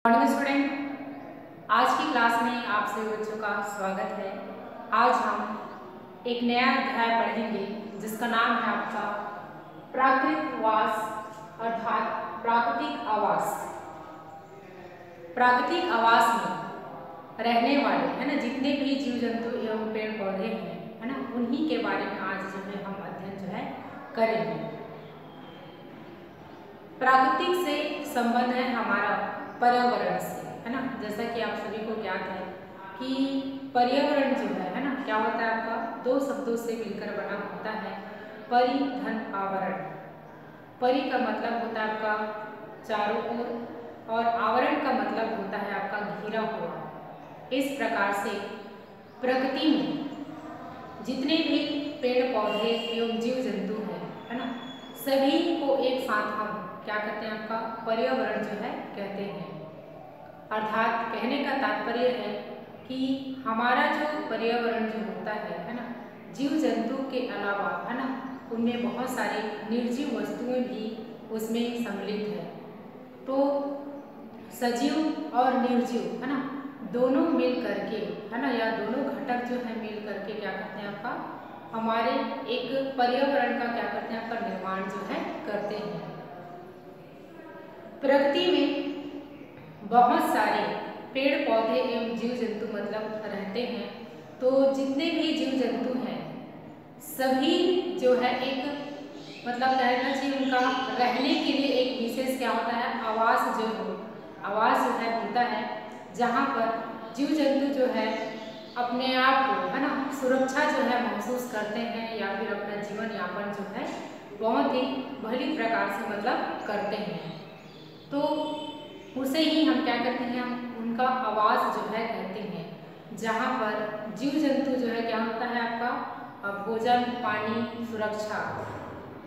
Morning student, आज की class में आप सभी बच्चों का स्वागत है। आज हम एक नया अध्याय पढ़ेंगे जिसका नाम है आपका प्राकृतवास अर्थात प्राकृतिक आवास। प्राकृतिक आवास में रहने वाले है ना जितने भी जीव जंतु एवं पेड़ पौधे हैं है ना उन्हीं के बारे में आज जो है हम अध्ययन जो है करेंगे। प्राकृतिक से संबंध है हमारा पर्यावरण से, है ना। जैसा कि आप सभी को ज्ञात है कि पर्यावरण जो है ना क्या होता है आपका दो शब्दों से मिलकर बना होता है, परि धन आवरण। परि का मतलब होता है आपका चारों ओर और आवरण का मतलब होता है आपका घिरा हुआ। इस प्रकार से प्रकृति में जितने भी पेड़ पौधे एवं जीव जंतु हैं है ना सभी को एक साथ हम क्या कहते हैं आपका पर्यावरण जो है कहते हैं। अर्थात कहने का तात्पर्य है कि हमारा जो पर्यावरण जो होता है ना जीव जंतु के अलावा है ना उनमें बहुत सारी निर्जीव वस्तुएं भी उसमें सम्मिलित है। तो सजीव और निर्जीव है ना दोनों मिल करके है ना या दोनों घटक जो है मिल करके क्या करते हैं आपका हमारे एक पर्यावरण का क्या करते हैं आपका निर्माण जो है करते हैं। प्रकृति में बहुत सारे पेड़ पौधे एवं जीव जंतु मतलब रहते हैं। तो जितने भी जीव जंतु हैं सभी जो है एक मतलब कहना चाहिए उनका रहने के लिए एक विशेष क्या होता है आवास जो है होता है, जहाँ पर जीव जंतु जो है अपने आप को है ना सुरक्षा जो है महसूस करते हैं या फिर अपना जीवन यापन जो है बहुत ही भली प्रकार से मतलब करते हैं। तो उसे ही हम क्या कहते हैं हम उनका आवास जो है कहते हैं, जहाँ पर जीव जंतु जो है क्या होता है आपका भोजन पानी सुरक्षा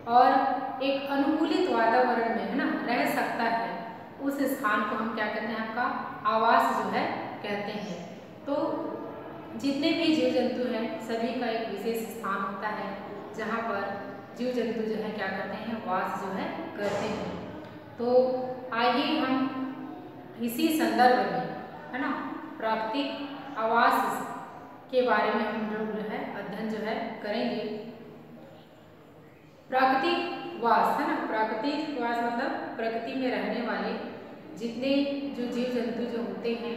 और एक अनुकूलित वातावरण में है ना रह सकता है। उस स्थान को हम क्या कहते हैं आपका आवास जो है कहते हैं। तो जितने भी जीव जंतु हैं सभी का एक विशेष स्थान होता है जहाँ पर जीव जंतु जो है क्या करते हैं वास जो है करते हैं। तो आइए हम इसी संदर्भ में है ना प्राकृतिक आवास के बारे में हम लोग जो है अध्ययन जो है करेंगे। प्राकृतिक वास है ना प्राकृतिक वास मतलब प्रकृति में रहने वाले जितने जो जीव जंतु जो होते हैं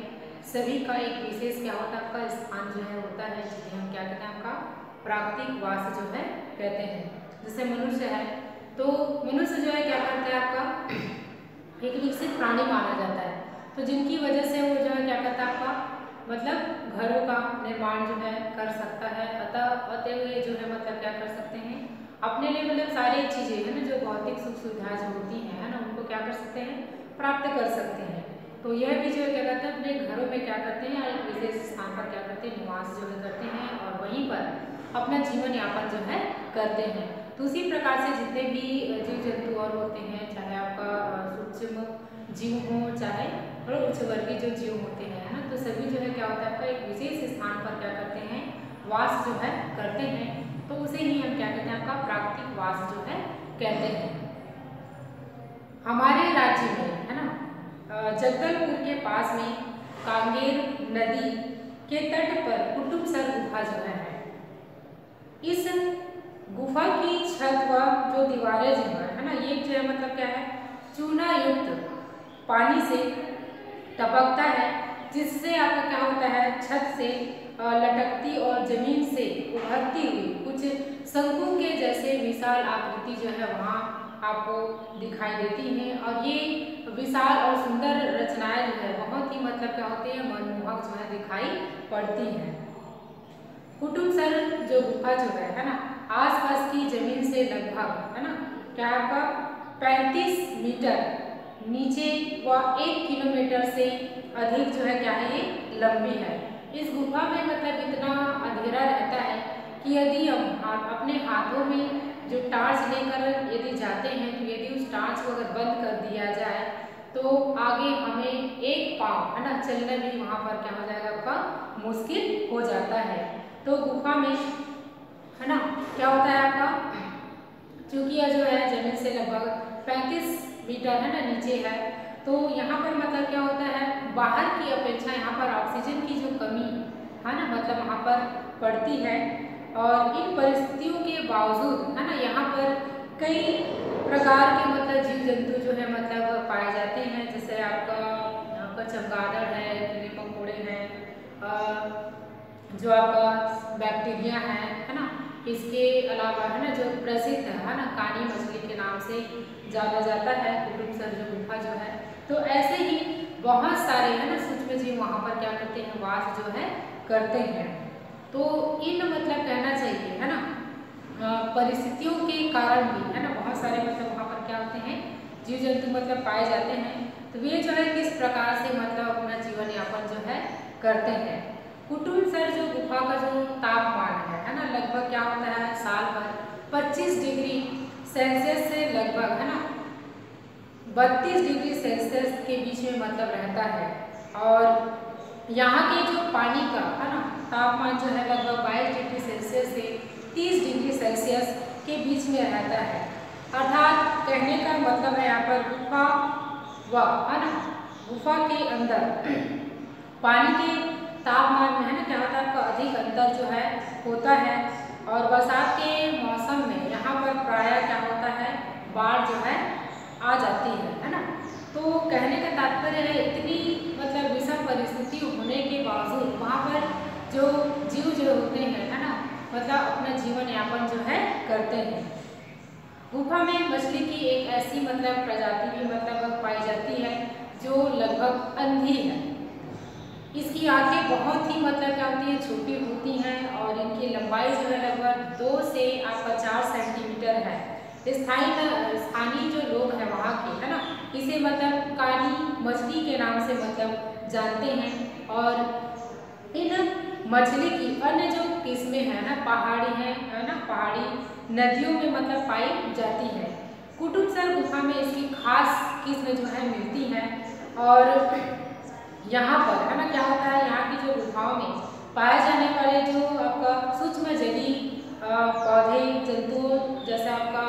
सभी का एक विशेष क्या होता है आपका स्थान जो है होता है जिसे हम क्या कहते हैं आपका प्राकृतिक वास जो है कहते हैं। जैसे मनुष्य है तो मनुष्य जो है क्या करता है आपका एक विकसित प्राणी माना जाता है। तो जिनकी वजह से वो जो है क्या करता है आपका मतलब घरों का निर्माण जो है कर सकता है। अतः ये जो है मतलब क्या कर सकते हैं अपने लिए मतलब सारी चीज़ें है ना जो भौतिक सुख सुविधाएं जो होती हैं है ना उनको क्या कर सकते हैं प्राप्त कर सकते हैं। तो यह भी जो है क्या करते हैं अपने घरों में क्या करते हैं एक विशेष स्थान पर क्या करते हैं निवास जो है करते हैं और वहीं पर अपना जीवन यापन जो है करते हैं। तो उसी प्रकार से जितने भी जीव जंतु और होते हैं चाहे आपका सूक्ष्म जीव हो चाहे और उच्च वर्गीय जो जीव होते हैं है ना तो सभी जो है क्या होता है आपका एक विशेष स्थान पर क्या करते हैं वास जो है करते हैं। तो उसे ही हम क्या कहते हैं आपका प्राकृतिक वास जो है कहते हैं। हमारे राज्य में है ना जगदलपुर के पास में कांगेर नदी के तट पर कुटुबसर गुफा जो है इस गुफा की छत व जो दीवारें जो है ना ये जो है मतलब क्या है चूना युक्त पानी से टपकता है, जिससे आपका क्या होता है छत से लटकती और जमीन से उभरती हुई कुछ शंकु के जैसे विशाल आकृति जो है वहाँ आपको दिखाई देती हैं। और ये विशाल और सुंदर रचनाएं जो है बहुत ही मतलब क्या होती है मनमोहक जो है दिखाई पड़ती हैं। कुटुबसर जो गुफा जो है ना आसपास की जमीन से लगभग है ना क्या आपका 35 मीटर नीचे व 1 किलोमीटर से अधिक जो है क्या है ये लंबी है। इस गुफा में मतलब इतना अंधेरा रहता है कि यदि हम अपने हाथों में जो टार्च लेकर यदि जाते हैं तो यदि उस टार्च को अगर बंद कर दिया जाए तो आगे हमें एक पाँव है ना चलना भी वहाँ पर क्या हो जाएगा आपका मुश्किल हो जाता है। तो गुफा में है ना क्या होता है आपका चूंकि यह जो है जमीन से लगभग 35 मीटर है ना नीचे है तो यहाँ पर मतलब क्या होता है, बाहर की अपेक्षा यहाँ पर ऑक्सीजन की जो कमी है ना, मतलब वहाँ पर पड़ती है। और इन परिस्थितियों के बावजूद है ना, यहाँ पर कई प्रकार के मतलब जीव जंतु जो है मतलब पाए जाते हैं। जैसे आपका यहाँ पर चमगादड़ है, कीड़े मकोड़े हैं, जो आपका बैक्टीरिया है ना। इसके अलावा है ना, जो प्रसिद्ध है ना कानी मछली के नाम से जाना जाता है कुटुम्ब सर जो गुफा जो है। तो ऐसे ही बहुत सारे है ना सूक्ष्म जीव वहाँ पर क्या करते हैं, वास जो है करते हैं। तो इन मतलब कहना चाहिए है ना, परिस्थितियों के कारण भी है ना बहुत सारे मतलब वहाँ पर क्या होते हैं, जीव जंतु मतलब पाए जाते हैं। तो वे जो है किस प्रकार से मतलब अपना जीवन यापन जो है करते हैं। कुटुम्ब सर जो गुफा का जो तापमान है ना, लगभग क्या होता है, साल भर 25 डिग्री सेल्सियस से लगभग है ना 32 डिग्री सेल्सियस के बीच में मतलब रहता है। और यहाँ के जो पानी का है ना तापमान जो है लगभग 22 डिग्री सेल्सियस से 30 डिग्री सेल्सियस के बीच में रहता है। अर्थात कहने का मतलब है यहाँ पर गुफा व है ना गुफा के अंदर पानी के तापमान में है ना क्या होता है, आपका अधिक अंतर जो है होता है। और बरसात के मौसम में यहाँ पर प्रायः क्या होता है, बाढ़ जो है आ जाती है ना। तो कहने का तात्पर्य है इतनी मतलब विषम परिस्थिति होने के बावजूद वहाँ पर जो जीव जो होते हैं है ना मतलब अपना जीवन यापन जो है करते हैं। गुफा में मछली की एक ऐसी मतलब प्रजाति भी मतलब पाई जाती है जो लगभग अंधी है। इसकी आंखें बहुत ही मतलब क्या होती है, छोटी होती हैं और इनकी लंबाई जो है लगभग 2 से आपका 4 सेंटीमीटर है। स्थानीय जो लोग हैं वहाँ के है ना इसे मतलब काली मछली के नाम से मतलब जानते हैं। और इन मछली की अन्य जो किस्में हैं ना पहाड़ी है ना पहाड़ी नदियों में मतलब पाई जाती है। कुटुम्ब सर गुफा में इसकी खास किस्में जो है मिलती हैं। और यहाँ पर है ना क्या होता है, यहाँ की जो गुफाओं में पाए जाने वाले जो आपका सूक्ष्म जलीय पौधे जंतु जैसे आपका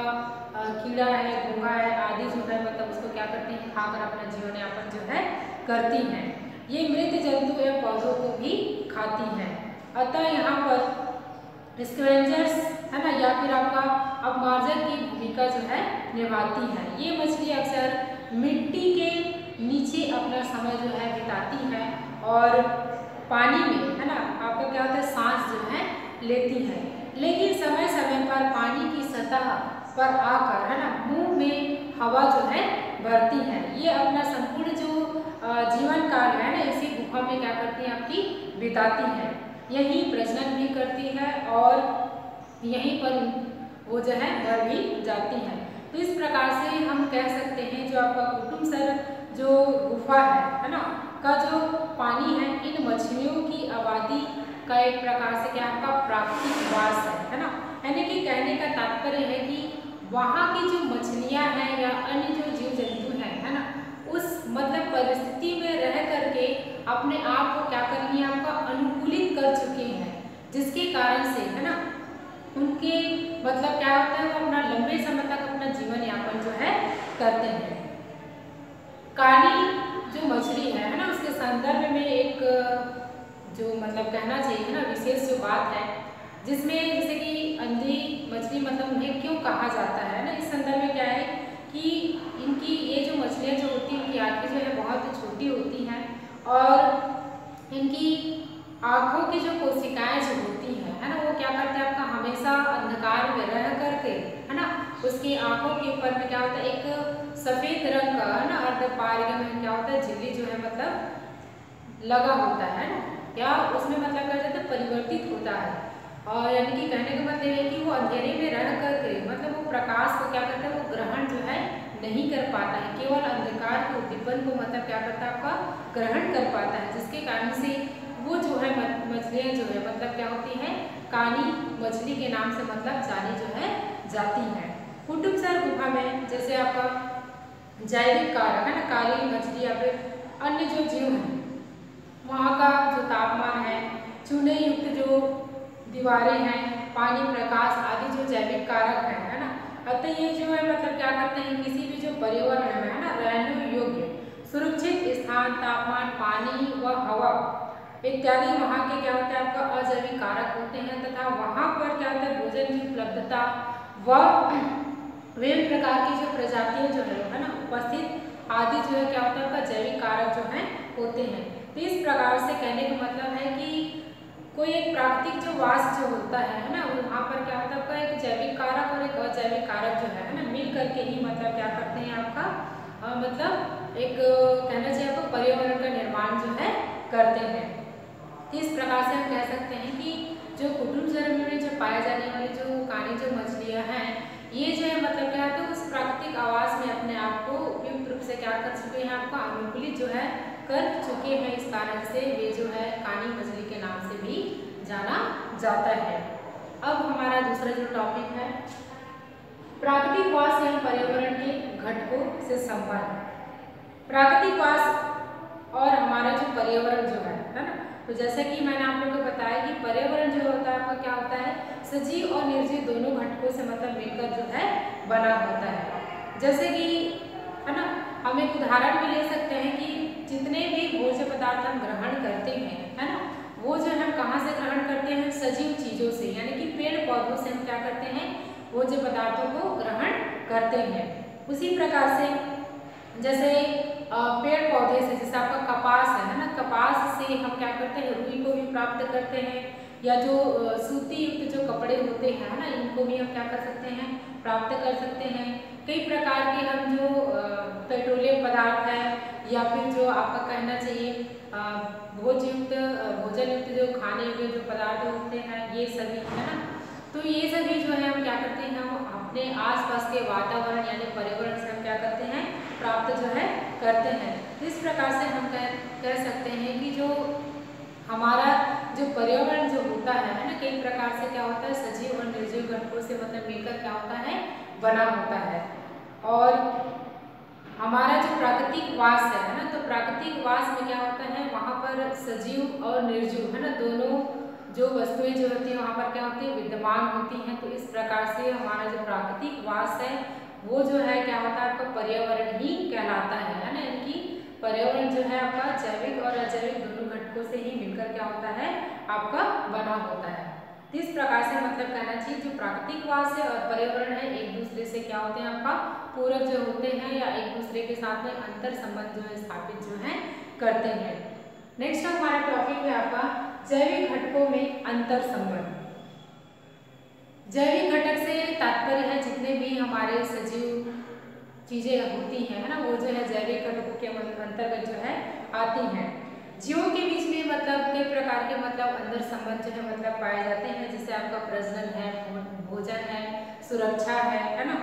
कीड़ा है, घोंघा है आदि जो है मतलब उसको क्या करते हैं, खाकर अपना जीवन यापन जो है करती हैं। ये मृत जंतु एवं पौधों को भी खाती हैं। अतः यहाँ पर स्कैवेंजर्स है ना या फिर आपका अपमार्जक की भूमिका जो है निभाती है। ये मछली अक्सर मिट्टी के नीचे अपना समय जो है बिताती है और पानी में है ना आपका क्या होता है सांस जो है लेती है। लेकिन समय समय पर पानी की सतह पर आकर है ना मुंह में हवा जो है भरती है। ये अपना संपूर्ण जो जीवन काल है ना इसी गुफा में क्या करती है आपकी बिताती है। यहीं प्रजनन भी करती है और यहीं पर वो जो है मर भी जाती है। तो इस प्रकार से हम कह सकते हैं जो आपका कुटुम्ब सर जो गुफा है ना का जो पानी है इन मछलियों की आबादी का एक प्रकार से क्या आपका प्राकृतिक वास है ना। यानी कि कहने का तात्पर्य है कि वहाँ की जो मछलियाँ हैं या अन्य जो जीव जंतु हैं है ना उस मतलब परिस्थिति में रह करके अपने आप को क्या कर रही है आपका अनुकूलित कर चुके हैं, जिसके कारण से है ना उनके मतलब क्या होता है वो अपना लंबे समय तक अपना जीवन यापन जो है करते हैं। काली जो मछली है ना उसके संदर्भ में एक जो मतलब कहना चाहिए ना विशेष जो बात है जिसमें जैसे कि अंधी मछली मतलब उन्हें क्यों कहा जाता है ना, इस संदर्भ में क्या है कि इनकी ये जो मछलियाँ जो होती हैं उनकी आँखें जो है बहुत छोटी होती हैं और इनकी आँखों की जो कोशिकाएं जो होती हैं है ना वो क्या करते हैं आपका हमेशा अंधकार में रह करके है ना उसकी आँखों के ऊपर में क्या होता है एक सफ़ेद रंग का है ना अर्धपारगम में क्या होता है झिल्ली जो है मतलब लगा होता है ना या उसमें मतलब क्या जाता है परिवर्तित होता है। और यानी कि कहने का मतलब है कि वो अंधेरे में रह करके मतलब वो प्रकाश को क्या करता है वो ग्रहण जो है नहीं कर पाता है, केवल अंधकार के उद्दीपन को मतलब क्या करता है आपका ग्रहण कर पाता है, जिसके कारण से वो जो है मछलियाँ जो है मतलब क्या होती हैं काली मछली के नाम से मतलब जानी जो है जाती हैं। कुटुम्ब सर गुफा में जैसे आपका जैविक कारक है ना काली मछली या फिर अन्य जो जीव हैं वहाँ का जो तापमान है, चूने युक्त जो दीवारें हैं, पानी प्रकाश आदि जो जैविक कारक है ना, अतः ये जो है मतलब क्या करते हैं किसी भी जो पर्यावरण में है ना रहने योग्य सुरक्षित स्थान, तापमान, पानी व हवा इत्यादि वहाँ के क्या होते हैं आपका अजैविक कारक होते हैं, तथा वहाँ पर क्या होता है भोजन की उपलब्धता व विभिन्न प्रकार की जो प्रजातियां जो है ना उपस्थित आदि जो है क्या होता है आपका जैविक कारक जो है होते हैं। तो इस प्रकार से कहने का मतलब है कि कोई एक प्राकृतिक जो वास जो होता है ना वहाँ पर क्या होता है आपका एक जैविक कारक और एक अजैविक कारक जो है ना मिल करके ही मतलब क्या करते हैं आपका मतलब एक कहना चाहिए आपको पर्यावरण का निर्माण जो है करते हैं। तो इस प्रकार से हम कह सकते हैं कि जो कुटुम्ब जर्मनी में जो पाए जाने वाली जो कानी जो मछलियाँ हैं ये जो है मतलब क्या है उस प्राकृतिक आवास में अपने आप को उपयुक्त रूप से क्या कर चुके हैं आपका अनुकूलित जो है कर चुके हैं। इस कारण से वे जो है कानी मछली के नाम से भी जाना जाता है। अब हमारा दूसरा जो टॉपिक है प्राकृतिक वास एवं पर्यावरण के घटकों से संबंध। प्राकृतिक वास और हमारा जो पर्यावरण जो है ना तो जैसे कि मैंने आप लोगों को बताया कि पर्यावरण जो होता है आपका क्या होता है सजीव और निर्जीव दोनों घटकों से मतलब मिलकर जो है बना होता है। जैसे कि है ना हम एक उदाहरण भी ले सकते हैं कि जितने भी भोज्य पदार्थ हम ग्रहण करते हैं है ना वो जो हम कहाँ से ग्रहण करते हैं सजीव चीज़ों से, यानी कि पेड़ पौधों से हम क्या करते हैं भोज्य पदार्थों को ग्रहण करते हैं। उसी प्रकार से जैसे पेड़ पौधे से जैसे आपका कपास है ना कपास से हम क्या करते हैं रुई को भी प्राप्त करते हैं, या जो सूती युक्त जो कपड़े होते हैं ना इनको भी हम क्या कर सकते हैं प्राप्त कर सकते हैं। कई प्रकार के हम जो पेट्रोलियम पदार्थ है या फिर जो आपका कहना चाहिए भोजन युक्त जो खाने के जो पदार्थ होते हैं ये सभी है ना तो ये सभी जो है हम क्या करते हैं हम अपने आसपास के वातावरण यानी पर्यावरण से हम क्या करते हैं प्राप्त जो है करते हैं। इस प्रकार से हम कह सकते हैं कि जो हमारा जो पर्यावरण जो होता है ना कई प्रकार से क्या होता है सजीव और निर्जीव घटकों से मतलब मिलकर क्या होता है बना होता है। और हमारा जो प्राकृतिक वास है ना तो प्राकृतिक वास में क्या होता है वहाँ पर सजीव और निर्जीव है ना दोनों जो वस्तुएं जो होती है वहाँ पर क्या होती है विद्यमान होती हैं। तो इस प्रकार से हमारा जो प्राकृतिक वास है वो जो है क्या होता है आपका पर्यावरण ही कहलाता है ना, यानी कि पर्यावरण जो है आपका जैविक और अजैविक दोनों घटकों से ही मिलकर क्या होता है आपका बना होता है। तो इस प्रकार से मतलब कहना चाहिए जो प्राकृतिक वास है और पर्यावरण है एक दूसरे से क्या होते हैं आपका पूरक जो होते हैं या एक दूसरे के साथ में अंतर संबंध जो है स्थापित जो है करते हैं। नेक्स्ट हमारा टॉपिक है आपका जैविक घटकों में अंतर संबंध। जैविक घटक से तात्पर्य है जितने भी हमारे सजीव चीजें होती हैं है ना वो जो है जैविक घटकों के अंतर्गत जो है आती हैं। जीवों के बीच में मतलब कई प्रकार के मतलब अंतर संबंध जो है मतलब पाए जाते हैं, जैसे आपका प्रजनन है, भोजन है, सुरक्षा है ना।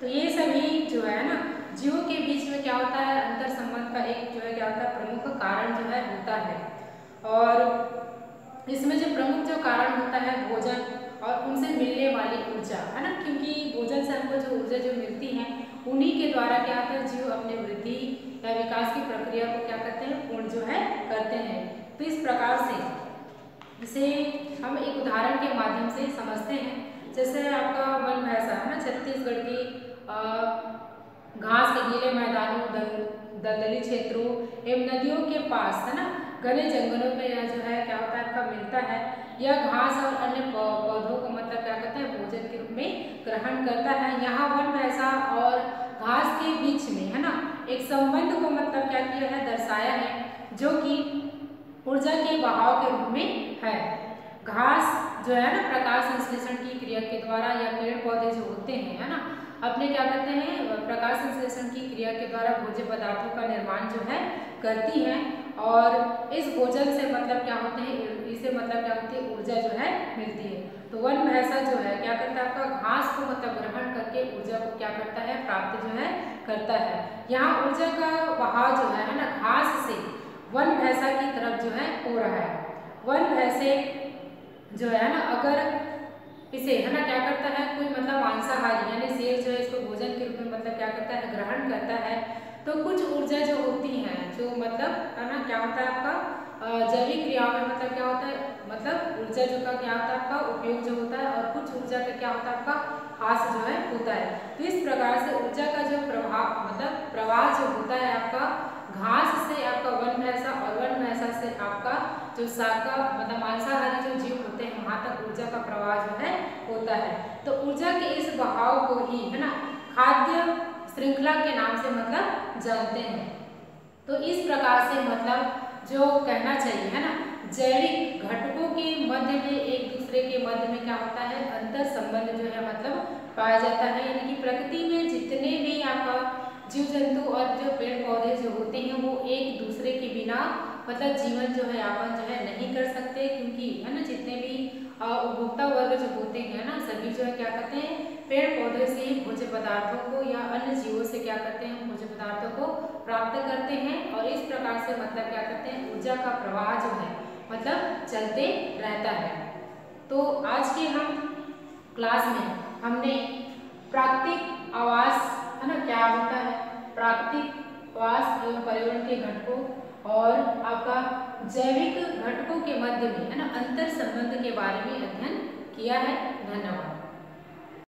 तो ये सभी जो है ना जीवों के बीच में क्या होता है अंतर संबंध का एक जो है क्या होता है प्रमुख कारण जो है होता है। और इसमें जो प्रमुख जो कारण होता है भोजन और उनसे मिलने वाली ऊर्जा है ना, क्योंकि भोजन से हमको जो ऊर्जा जो मिलती है उन्हीं के द्वारा क्या होता है जीव अपने वृद्धि या विकास की प्रक्रिया को क्या करते हैं पूर्ण जो है करते हैं। तो इस प्रकार से इसे हम एक उदाहरण के माध्यम से समझते हैं। जैसे आपका वन भैंसा है ना छत्तीसगढ़ की घास के गीले मैदानों दलदली क्षेत्रों एवं नदियों के पास है ना घने जंगलों में यह जो है क्या होता है आपका मिलता है। यह घास और अन्य पौधों को मतलब क्या करता है भोजन के रूप में ग्रहण करता है। यहाँ वन भैंसा और घास के बीच में है ना एक संबंध को मतलब क्या किया है दर्शाया है जो कि ऊर्जा के बहाव के रूप में है। घास जो है ना प्रकाश संश्लेषण की क्रिया के द्वारा या पेड़ पौधे जो होते हैं है ना अपने क्या करते हैं प्रकाश संश्लेषण की क्रिया के द्वारा भोज्य पदार्थों का निर्माण जो है करती हैं। और इस भोजन से मतलब क्या होते हैं इसे मतलब क्या होती है ऊर्जा जो है मिलती है। तो वन भैंसा जो है क्या करता है आपका घास को मतलब ग्रहण करके ऊर्जा को क्या करता है प्राप्त जो है करता है। यहाँ ऊर्जा का बहाव जो है ना घास से वन भैंसा की तरफ जो है हो रहा है। वन भैंसे जो है ना अगर इसे है ना क्या करता है कोई मतलब मांसाहारी यानी शेर जो है इसको भोजन के रूप में मतलब क्या करता है ग्रहण करता है तो कुछ ऊर्जा जो होती हैं जो मतलब है ना क्या होता है आपका जैविक क्रियाओं में मतलब क्या होता है मतलब ऊर्जा जो का क्या होता है आपका उपयोग जो होता है और कुछ ऊर्जा का क्या होता है आपका हास जो है होता है। तो इस प्रकार से ऊर्जा का जो प्रभाव मतलब प्रवाह जो होता है आपका घास से आपका वन भैंसा और वन भैंसा से आपका जो शाका मतलब मांसाहारी जो जीव होते हैं वहां तक ऊर्जा का प्रवाह जो है होता है। तो ऊर्जा के इस बहाव को ही है ना खाद्य श्रृंखला के नाम से मतलब जानते हैं। तो इस प्रकार से मतलब जो कहना चाहिए है ना जैविक घटकों के मध्य में एक दूसरे के मध्य में क्या होता है अंतर संबंध जो है मतलब पाया जाता है। यानी कि प्रकृति में जितने भी आपका जीव जंतु और जो पेड़ पौधे जो होते हैं वो एक दूसरे के बिना मतलब जीवन जो है यापन जो है नहीं कर सकते, क्योंकि है ना जितने भी उपभोक्ता वर्ग जो होते हैं ना सभी जो है क्या करते हैं पेड़ पौधे से भोज्य पदार्थों को या अन्य जीवों से क्या करते हैं भोज्य पदार्थों को प्राप्त करते हैं और इस प्रकार से मतलब क्या करते हैं ऊर्जा का प्रवाह जो है मतलब चलते रहता है। तो आज के हम क्लास में हमने प्राकृतिक आवास है ना क्या होता है प्राकृतिक आवास एवं पर्यावरण के घटकों और आपका जैविक घटकों के मध्य में है ना अंतर संबंध के बारे में अध्ययन किया है। धन्यवाद।